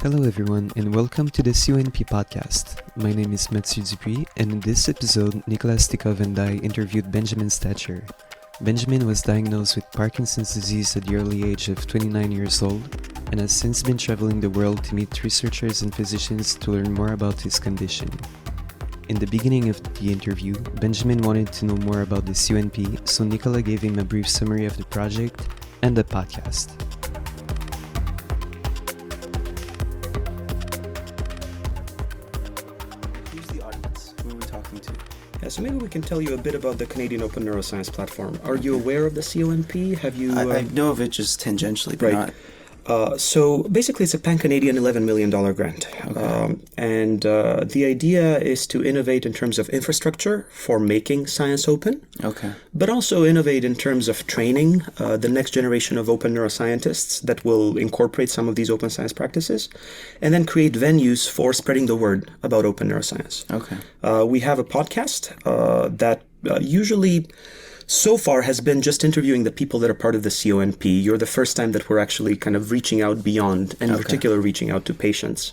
Hello everyone and welcome to the CONP podcast. My name is Matthieu Dupuis and in this episode Nikola Stikov and I interviewed Benjamin Stecher. Benjamin was diagnosed with Parkinson's disease at the early age of 29 years old and has since been traveling the world to meet researchers and physicians to learn more about his condition. In the beginning of the interview, Benjamin wanted to know more about the CONP, so Nikola gave him a brief summary of the project and the podcast. Who's the audience? Who are we talking to? Yeah, so maybe we can tell you a bit about the Canadian Open Neuroscience Platform. Are you aware of the CONP? Have you? I know of it just tangentially, but not. So basically, it's a pan-Canadian $11 million grant. Okay. The idea is to innovate in terms of infrastructure for making science open, but also innovate in terms of training the next generation of open neuroscientists that will incorporate some of these open science practices, and then create venues for spreading the word about open neuroscience. We have a podcast that usually so far has been just interviewing the people that are part of the CONP. You're the first time that we're actually kind of reaching out beyond, and in particular reaching out to patients.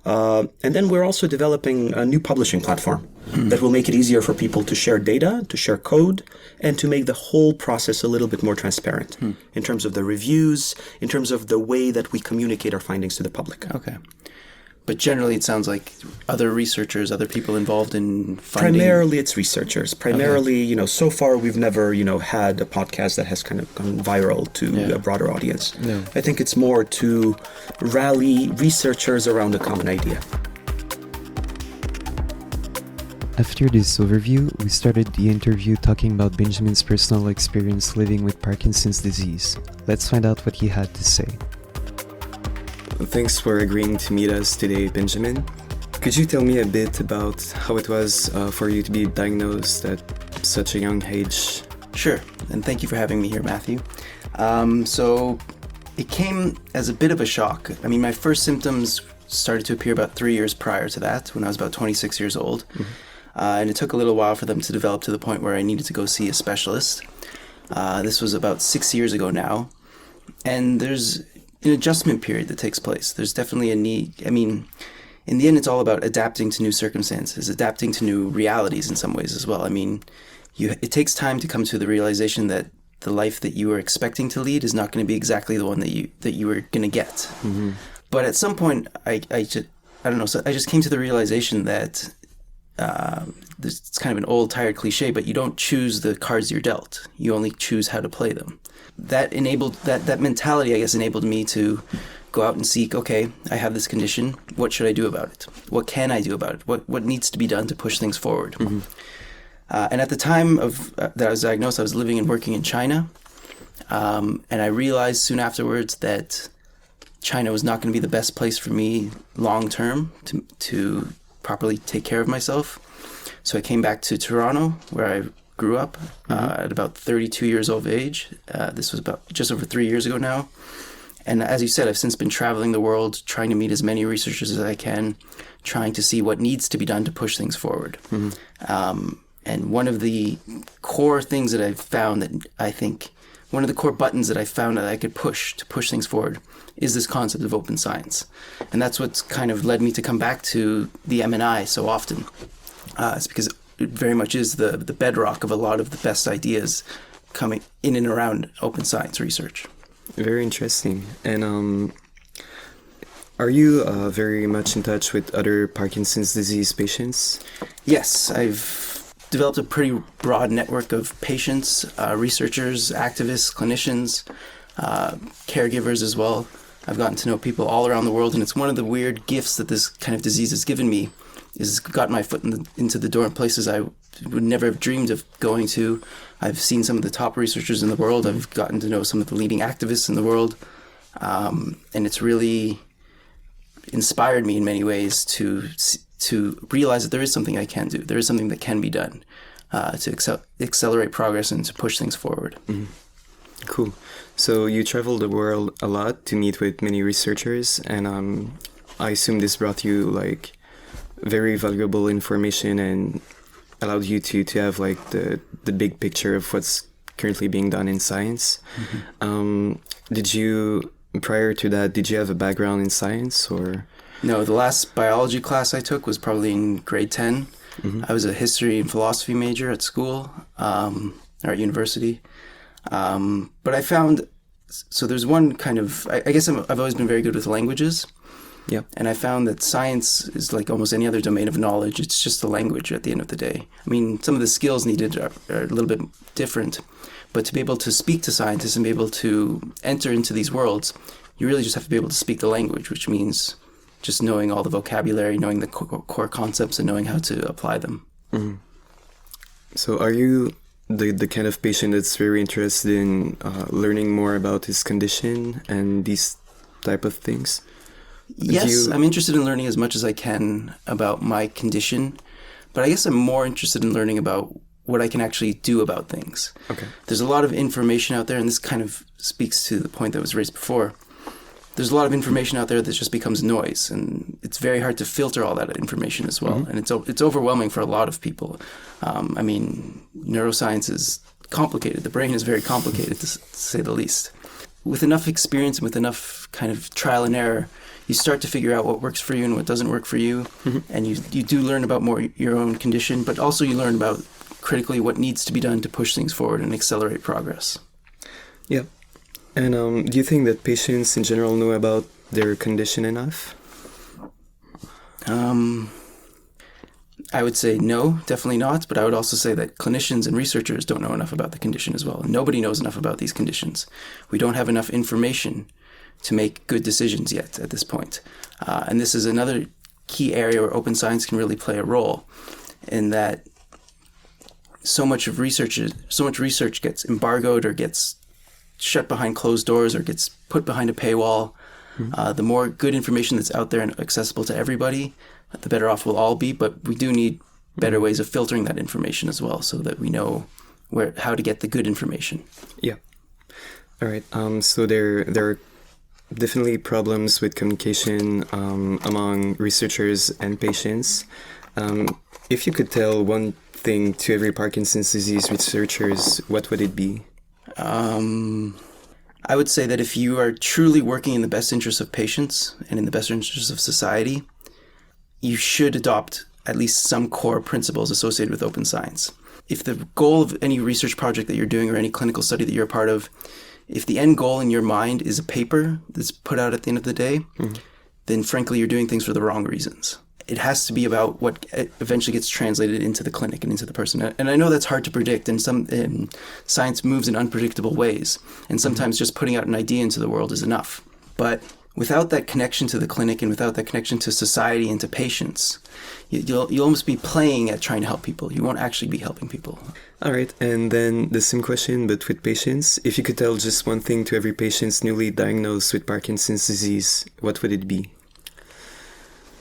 And then we're also developing a new publishing platform that will make it easier for people to share data, to share code, and to make the whole process a little bit more transparent in terms of the reviews, in terms of the way that we communicate our findings to the public. But generally, it sounds like other researchers, other people involved in finding... Primarily, it's researchers. So far, we've never, had a podcast that has kind of gone viral to a broader audience. No. I think it's more to rally researchers around a common idea. After this overview, we started the interview talking about Benjamin's personal experience living with Parkinson's disease. Let's find out what he had to say. Thanks for agreeing to meet us today, Benjamin. Could you tell me a bit about how it was for you to be diagnosed at such a young age? Sure, and thank you for having me here, Matthew. So it came as a bit of a shock. I mean, my first symptoms started to appear about 3 years prior to that, when I was about 26 years old. And it took a little while for them to develop to the point where I needed to go see a specialist. This was about 6 years ago now. And there's an adjustment period that takes place. There's definitely a need. I mean, in the end, it's all about adapting to new circumstances, adapting to new realities in some ways as well. I mean, it takes time to come to the realization that the life that you were expecting to lead is not going to be exactly the one that you were going to get. But at some point, I don't know. So I just came to the realization that it's kind of an old, tired cliche, but you don't choose the cards you're dealt. You only choose how to play them. That mentality, I guess, enabled me to go out and seek, okay, I have this condition. What should I do about it? What can I do about it? What needs to be done to push things forward? And at the time that I was diagnosed, I was living and working in China. And I realized soon afterwards that China was not going to be the best place for me long term to properly take care of myself. So I came back to Toronto, where I grew up at about 32 years of age. This was about just over 3 years ago now. And as you said, I've since been traveling the world, trying to meet as many researchers as I can, trying to see what needs to be done to push things forward. And one of the core things that I've found one of the core buttons that I found that I could push to push things forward is this concept of open science. And that's what's kind of led me to come back to the M&I so often. It's because it very much is the bedrock of a lot of the best ideas coming in and around open science research. Very interesting. And are you very much in touch with other Parkinson's disease patients? Yes, I've developed a pretty broad network of patients, researchers, activists, clinicians, caregivers as well. I've gotten to know people all around the world, and it's one of the weird gifts that this kind of disease has given me, is got my foot into the door in places I would never have dreamed of going to. I've seen some of the top researchers in the world. I've gotten to know some of the leading activists in the world. And it's really inspired me in many ways to realize that there is something I can do. There is something that can be done to accelerate progress and to push things forward. Cool. So you travel the world a lot to meet with many researchers, and I assume this brought you very valuable information and allowed you to have the big picture of what's currently being done in science. Did you prior to that, did you have a background in science or? No, the last biology class I took was probably in grade 10. Mm-hmm. I was a history and philosophy major at school, or at university. But I found, so there's one kind of, I guess I've always been very good with languages. Yeah. And I found that science is like almost any other domain of knowledge. It's just a language at the end of the day. I mean, some of the skills needed are a little bit different, but to be able to speak to scientists and be able to enter into these worlds, you really just have to be able to speak the language, which means just knowing all the vocabulary, knowing the core concepts, and knowing how to apply them. Mm-hmm. So are you the kind of patient that's very interested in learning more about his condition and these type of things? Yes, I'm interested in learning as much as I can about my condition, but I guess I'm more interested in learning about what I can actually do about things. Okay. There's a lot of information out there, and this kind of speaks to the point that was raised before. There's a lot of information out there that just becomes noise, and it's very hard to filter all that information as well. Mm-hmm. And it's overwhelming for a lot of people. I mean, neuroscience is complicated. The brain is very complicated, to say the least. With enough experience and with enough kind of trial and error, you start to figure out what works for you and what doesn't work for you. Mm-hmm. And you do learn about more your own condition, but also you learn about critically what needs to be done to push things forward and accelerate progress. Yeah. And do you think that patients in general know about their condition enough? I would say no, definitely not. But I would also say that clinicians and researchers don't know enough about the condition as well. Nobody knows enough about these conditions. We don't have enough information to make good decisions yet at this point. And this is another key area where open science can really play a role, in that so much research gets embargoed or gets shut behind closed doors or gets put behind a paywall. Mm-hmm. The more good information that's out there and accessible to everybody, the better off we'll all be. But we do need better ways of filtering that information as well, so that we know how to get the good information. Yeah. All right. So there are definitely problems with communication among researchers and patients. If you could tell one thing to every Parkinson's disease researchers, what would it be? I would say that if you are truly working in the best interests of patients and in the best interests of society, you should adopt at least some core principles associated with open science. If the goal of any research project that you're doing or any clinical study that you're a part of, if the end goal in your mind is a paper that's put out at the end of the day, mm-hmm. then frankly, you're doing things for the wrong reasons. It has to be about what eventually gets translated into the clinic and into the person. And I know that's hard to predict, and science moves in unpredictable ways. And sometimes mm-hmm. just putting out an idea into the world is enough. But without that connection to the clinic and without that connection to society and to patients, you'll almost be playing at trying to help people. You won't actually be helping people. All right. And then the same question, but with patients. If you could tell just one thing to every patient newly diagnosed with Parkinson's disease, what would it be?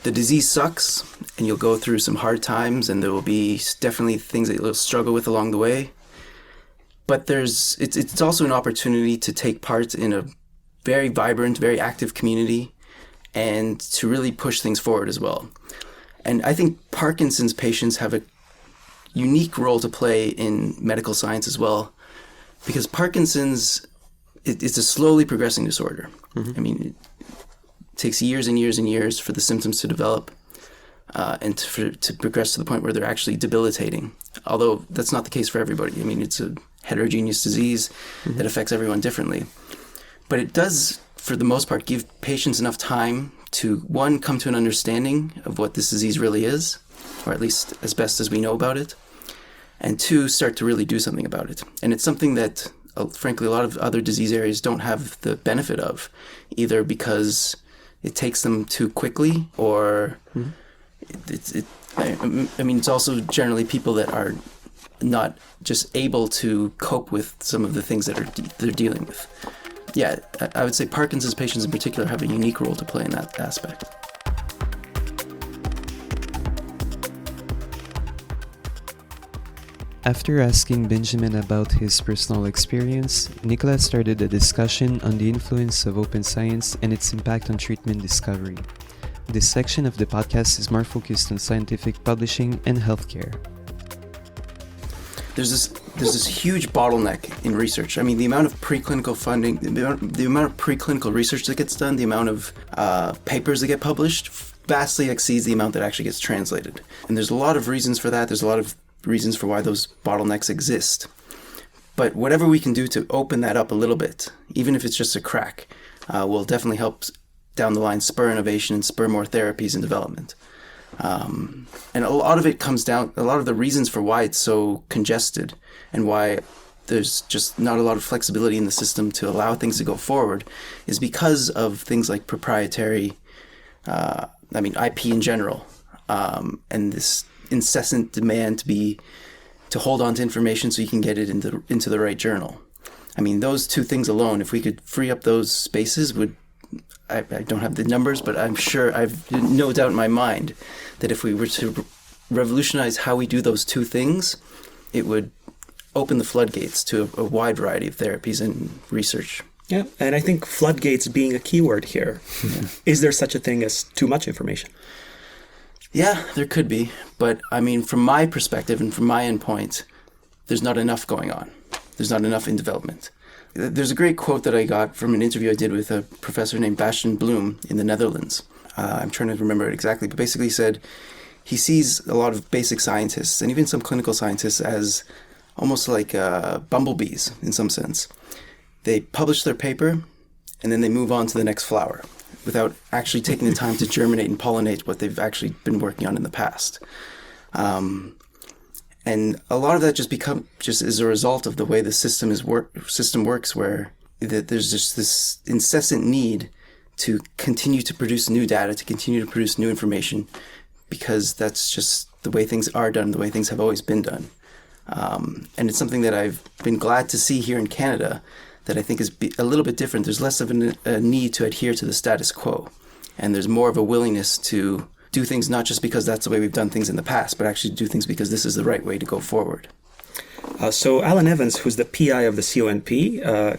The disease sucks, and you'll go through some hard times, and there will be definitely things that you'll struggle with along the way. But it's also an opportunity to take part in a very vibrant, very active community, and to really push things forward as well. And I think Parkinson's patients have a unique role to play in medical science as well, because Parkinson's, it's a slowly progressing disorder. Mm-hmm. I mean, it takes years and years and years for the symptoms to develop and to progress to the point where they're actually debilitating. Although that's not the case for everybody. I mean, it's a heterogeneous disease mm-hmm. that affects everyone differently. But it does, for the most part, give patients enough time to, one, come to an understanding of what this disease really is, or at least as best as we know about it, and two, start to really do something about it. And it's something that, frankly, a lot of other disease areas don't have the benefit of, either because it takes them too quickly, or mm-hmm. I mean, it's also generally people that are not just able to cope with some of the things that they're dealing with. Yeah, I would say Parkinson's patients in particular have a unique role to play in that aspect. After asking Benjamin about his personal experience, Nikola started a discussion on the influence of open science and its impact on treatment discovery. This section of the podcast is more focused on scientific publishing and healthcare. there's this huge bottleneck in research. I mean, the amount of preclinical funding, the amount of preclinical research that gets done, the amount of papers that get published vastly exceeds the amount that actually gets translated. And there's a lot of reasons for that. There's a lot of reasons for why those bottlenecks exist. But whatever we can do to open that up a little bit, even if it's just a crack, will definitely help down the line spur innovation and spur more therapies and development. And a lot of it comes down, a lot of the reasons for why it's so congested and why there's just not a lot of flexibility in the system to allow things to go forward is because of things like proprietary, IP in general, and this incessant demand to hold on to information so you can get it into the right journal. I mean, those two things alone, if we could free up those spaces, I don't have the numbers, but I'm sure I've no doubt in my mind that if we were to revolutionize how we do those two things, it would open the floodgates to a wide variety of therapies and research. Yeah, and I think floodgates being a key word here. Yeah. Is there such a thing as too much information? Yeah, there could be. But I mean, from my perspective and from my endpoint, there's not enough going on. There's not enough in development. There's a great quote that I got from an interview I did with a professor named Bastian Bloem in the Netherlands. I'm trying to remember it exactly, but basically he said he sees a lot of basic scientists and even some clinical scientists as almost like bumblebees in some sense. They publish their paper and then they move on to the next flower without actually taking the time to germinate and pollinate what they've actually been working on in the past. And a lot of that just is a result of the way the system works, where there's just this incessant need to continue to produce new data, to continue to produce new information, because that's just the way things are done, the way things have always been done. And it's something that I've been glad to see here in Canada that I think is a little bit different. There's less of a need to adhere to the status quo, and there's more of a willingness to do things not just because that's the way we've done things in the past, but actually do things because this is the right way to go forward. So Alan Evans, who's the PI of the CONP,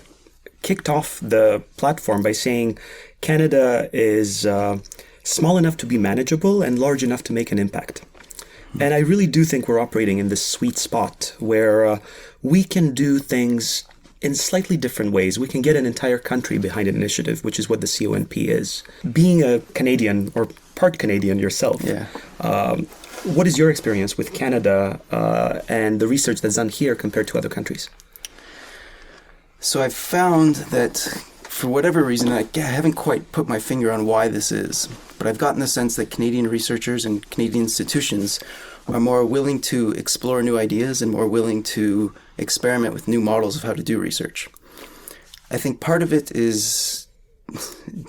kicked off the platform by saying Canada is small enough to be manageable and large enough to make an impact. And I really do think we're operating in this sweet spot where we can do things in slightly different ways. We can get an entire country behind an initiative, which is what the CONP is. Being a Canadian or part Canadian yourself, what is your experience with Canada and the research that's done here compared to other countries? So I've found that for whatever reason, I haven't quite put my finger on why this is, but I've gotten the sense that Canadian researchers and Canadian institutions are more willing to explore new ideas and more willing to experiment with new models of how to do research. I think part of it is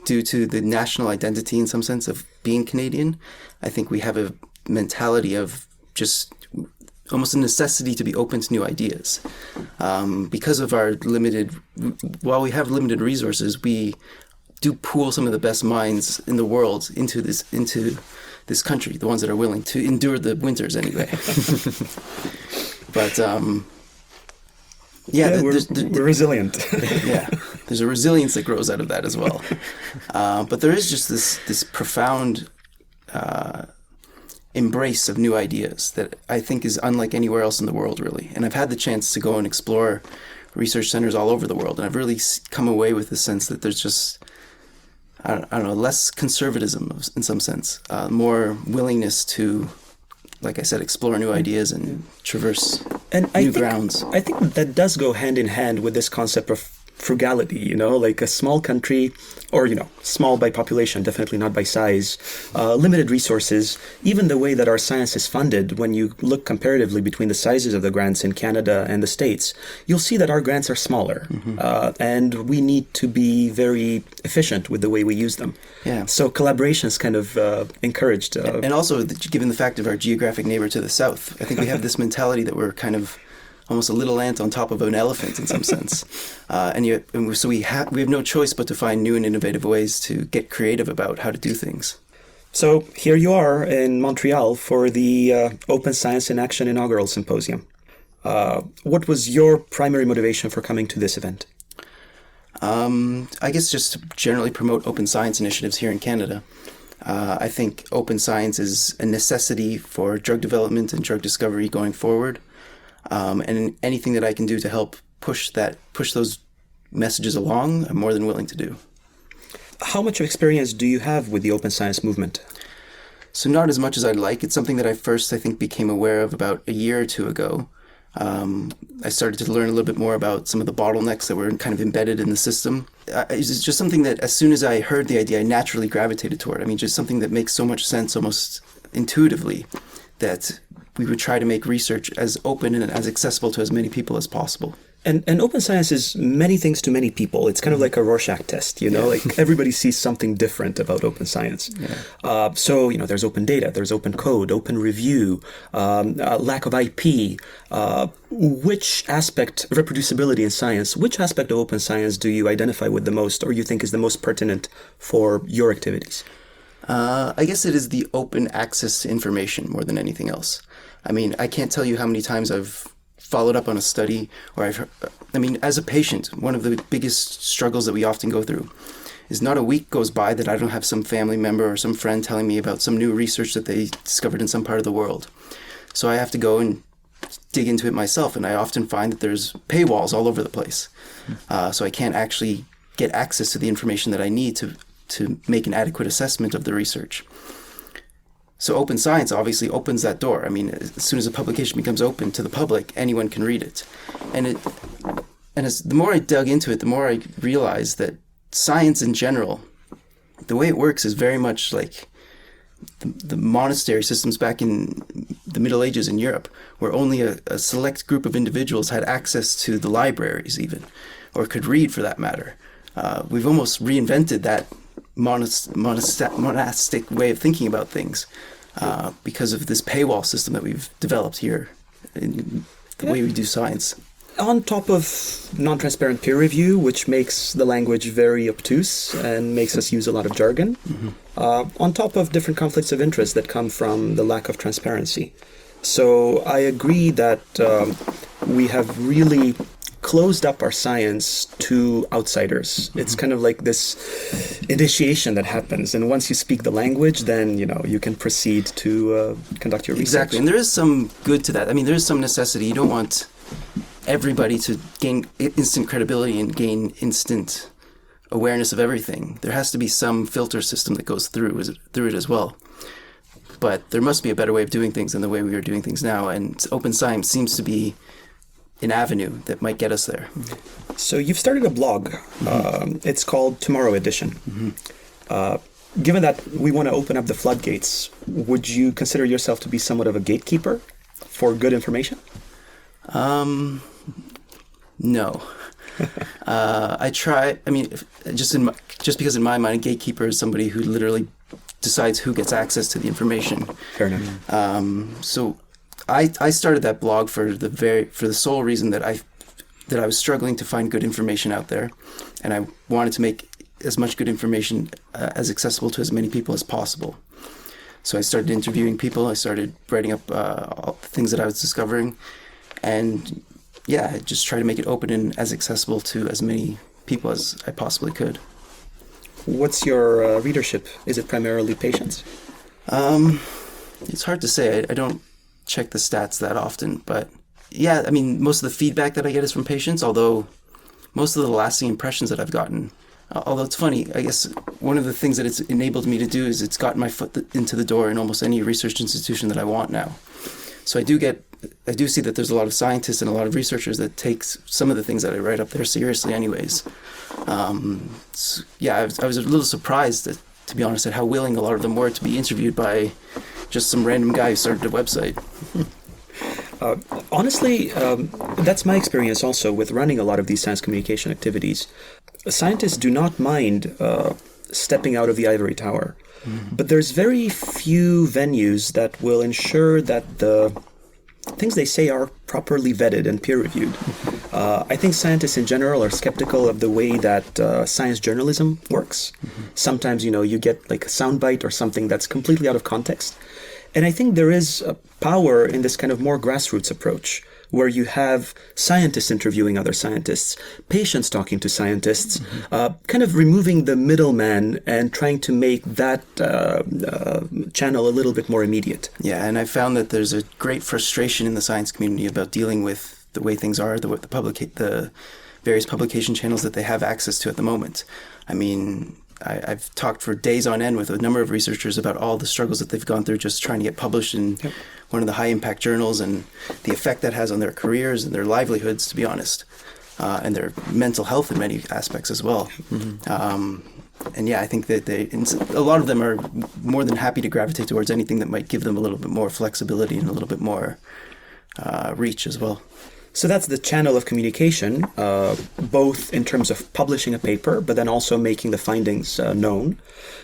due to the national identity in some sense of being Canadian. I think we have a mentality of just almost a necessity to be open to new ideas. Because of our while we have limited resources, we do pool some of the best minds in the world into this country, the ones that are willing to endure the winters anyway. But we're resilient. Yeah, there's a resilience that grows out of that as well. But there is just this profound embrace of new ideas that I think is unlike anywhere else in the world, really. And I've had the chance to go and explore research centers all over the world, and I've really come away with the sense that there's just, I don't know, less conservatism in some sense, more willingness to, like I said, explore new ideas and traverse new grounds. I think that does go hand in hand with this concept of frugality, like a small country, or, small by population, definitely not by size, limited resources, even the way that our science is funded, when you look comparatively between the sizes of the grants in Canada and the States, you'll see that our grants are smaller, and we need to be very efficient with the way we use them. Yeah. So collaboration is kind of encouraged. And also, given the fact of our geographic neighbor to the south, I think we have this mentality that we're kind of almost a little ant on top of an elephant in some sense. So we have no choice but to find new and innovative ways to get creative about how to do things. So here you are in Montreal for the Open Science in Action inaugural symposium. What was your primary motivation for coming to this event? I guess just to generally promote open science initiatives here in Canada. I think open science is a necessity for drug development and drug discovery going forward. And anything that I can do to help push those messages along, I'm more than willing to do. How much experience do you have with the open science movement? So not as much as I'd like. It's something that I first, I think, became aware of about a year or two ago. I started to learn a little bit more about some of the bottlenecks that were kind of embedded in the system. It's just something that as soon as I heard the idea, I naturally gravitated toward. I mean, just something that makes so much sense almost intuitively, that we would try to make research as open and as accessible to as many people as possible. And open science is many things to many people. It's kind of like a Rorschach test, you know, like everybody sees something different about open science. Yeah. So, you know, there's open data, there's open code, open review, lack of IP. Which aspect, reproducibility in science, which aspect of open science do you identify with the most, or you think is the most pertinent for your activities? I guess it is the open access to information more than anything else. I mean, I can't tell you how many times I've followed up on a study, or as a patient, one of the biggest struggles that we often go through is not a week goes by that I don't have some family member or some friend telling me about some new research that they discovered in some part of the world. So I have to go and dig into it myself, and I often find that there's paywalls all over the place. So I can't actually get access to the information that I need to make an adequate assessment of the research. So open science obviously opens that door. I mean, as soon as a publication becomes open to the public, anyone can read it. The more I dug into it, the more I realized that science in general, the way it works is very much like the monastery systems back in the Middle Ages in Europe, where only a select group of individuals had access to the libraries even, or could read for that matter. We've almost reinvented that monastic way of thinking about things because of this paywall system that we've developed here in the way we do science. On top of non-transparent peer review, which makes the language very obtuse and makes us use a lot of jargon, on top of different conflicts of interest that come from the lack of transparency. So I agree that we have really closed up our science to outsiders. It's kind of like this initiation that happens, and once you speak the language, then you can proceed to conduct your research. Exactly, and there is some good to that. I mean, there is some necessity. You don't want everybody to gain instant credibility and gain instant awareness of everything. There has to be some filter system that goes through it as well. But there must be a better way of doing things than the way we are doing things now, and open science seems to be an avenue that might get us there. So you've started a blog. It's called Tomorrow Edition. Given that we want to open up the floodgates, would you consider yourself to be somewhat of a gatekeeper for good information? No. I try. I mean, just because in my mind, a gatekeeper is somebody who literally decides who gets access to the information. Fair enough. So I started that blog for the sole reason that I was struggling to find good information out there, and I wanted to make as much good information as accessible to as many people as possible. So I started interviewing people. I started writing up all the things that I was discovering, and I just try to make it open and as accessible to as many people as I possibly could. What's your readership? Is it primarily patients? It's hard to say. I don't check the stats that often, but I mean, most of the feedback that I get is from patients, although most of the lasting impressions that I've gotten, although it's funny, I guess one of the things that it's enabled me to do is it's gotten my foot into the door in almost any research institution that I want now. So I do see that there's a lot of scientists and a lot of researchers that take some of the things that I write up there seriously anyways. I was a little surprised, to be honest, at how willing a lot of them were to be interviewed by just some random guy who started a website. Honestly, that's my experience also with running a lot of these science communication activities. Scientists do not mind stepping out of the ivory tower, but there's very few venues that will ensure that the things they say are properly vetted and peer-reviewed. I think scientists in general are skeptical of the way that science journalism works. Sometimes, you get like a soundbite or something that's completely out of context. And I think there is power in this kind of more grassroots approach, where you have scientists interviewing other scientists, patients talking to scientists, kind of removing the middleman and trying to make that channel a little bit more immediate. Yeah, and I found that there's a great frustration in the science community about dealing with the way things are, the various publication channels that they have access to at the moment. I mean, I've talked for days on end with a number of researchers about all the struggles that they've gone through just trying to get published in one of the high-impact journals, and the effect that has on their careers and their livelihoods, to be honest, and their mental health in many aspects as well. And yeah, I think that a lot of them are more than happy to gravitate towards anything that might give them a little bit more flexibility and a little bit more reach as well. So that's the channel of communication, both in terms of publishing a paper, but then also making the findings known.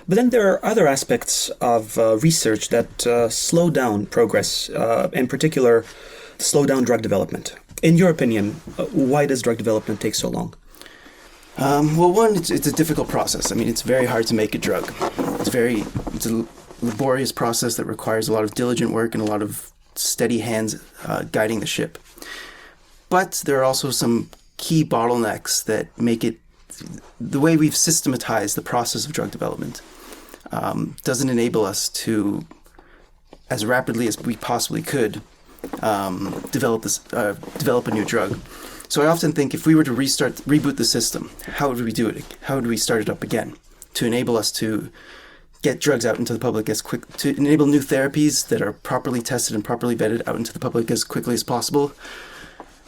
But then there are other aspects of research that slow down progress, in particular, slow down drug development. In your opinion, why does drug development take so long? Well, one, it's a difficult process. I mean, it's very hard to make a drug. It's a laborious process that requires a lot of diligent work and a lot of steady hands guiding the ship. But there are also some key bottlenecks that make it, the way we've systematized the process of drug development doesn't enable us to, as rapidly as we possibly could, develop a new drug. So I often think if we were to reboot the system, how would we do it? How would we start it up again to enable us to get drugs out into the public to enable new therapies that are properly tested and properly vetted out into the public as quickly as possible?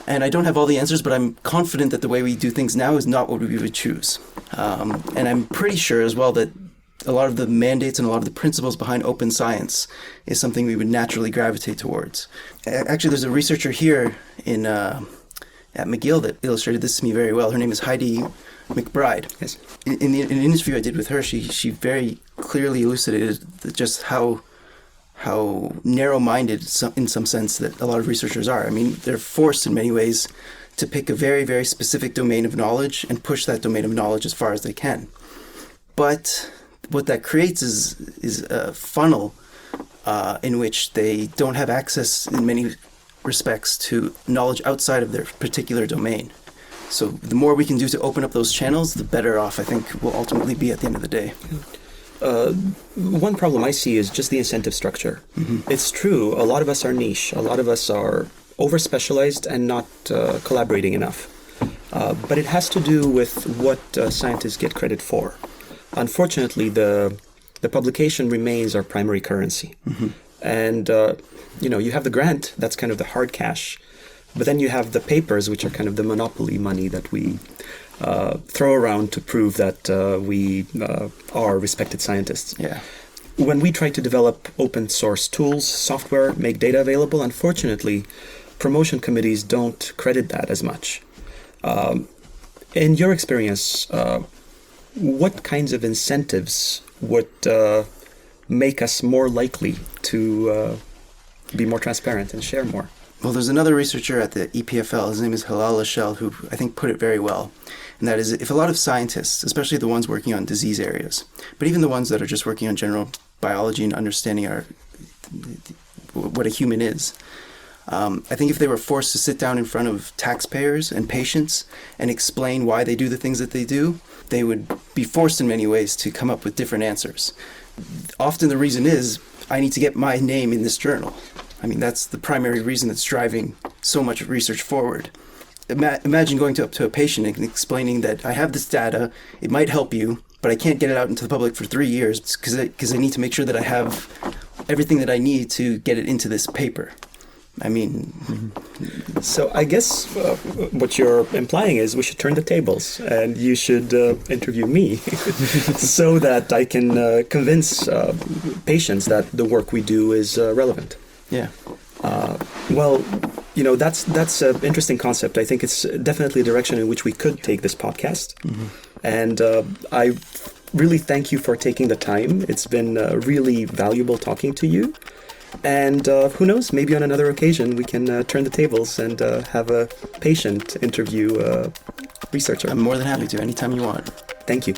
And I don't have all the answers, but I'm confident that the way we do things now is not what we would choose. And I'm pretty sure as well that a lot of the mandates and a lot of the principles behind open science is something we would naturally gravitate towards. Actually, there's a researcher here at McGill that illustrated this to me very well. Her name is Heidi McBride. Yes. In an interview I did with her, she very clearly elucidated just how narrow-minded, in some sense, that a lot of researchers are. I mean, they're forced in many ways to pick a very, very specific domain of knowledge and push that domain of knowledge as far as they can. But what that creates is a funnel in which they don't have access, in many respects, to knowledge outside of their particular domain. So the more we can do to open up those channels, the better off I think we'll ultimately be at the end of the day. One problem I see is just the incentive structure. It's true, a lot of us are niche, a lot of us are over-specialized and not collaborating enough. But it has to do with what scientists get credit for. Unfortunately, the publication remains our primary currency. And, you have the grant, that's kind of the hard cash. But then you have the papers, which are kind of the monopoly money that we throw around to prove that we are respected scientists. Yeah. When we try to develop open source tools, software, make data available, unfortunately, promotion committees don't credit that as much. In your experience, what kinds of incentives would make us more likely to be more transparent and share more? Well, there's another researcher at the EPFL, his name is Hilal Lachelle, who I think put it very well. And that is, if a lot of scientists, especially the ones working on disease areas, but even the ones that are just working on general biology and understanding what a human is, I think if they were forced to sit down in front of taxpayers and patients and explain why they do the things that they do, they would be forced in many ways to come up with different answers. Often the reason is, I need to get my name in this journal. I mean, that's the primary reason that's driving so much research forward. Imagine going up to a patient and explaining that I have this data, it might help you, but I can't get it out into the public for 3 years because I need to make sure that I have everything that I need to get it into this paper. I mean... So I guess what you're implying is we should turn the tables and you should interview me so that I can convince patients that the work we do is relevant. Yeah. Well, that's an interesting concept. I think it's definitely a direction in which we could take this podcast. And I really thank you for taking the time. It's been really valuable talking to you. And who knows, maybe on another occasion we can turn the tables and have a patient interview researcher. I'm more than happy to, anytime you want. Thank you.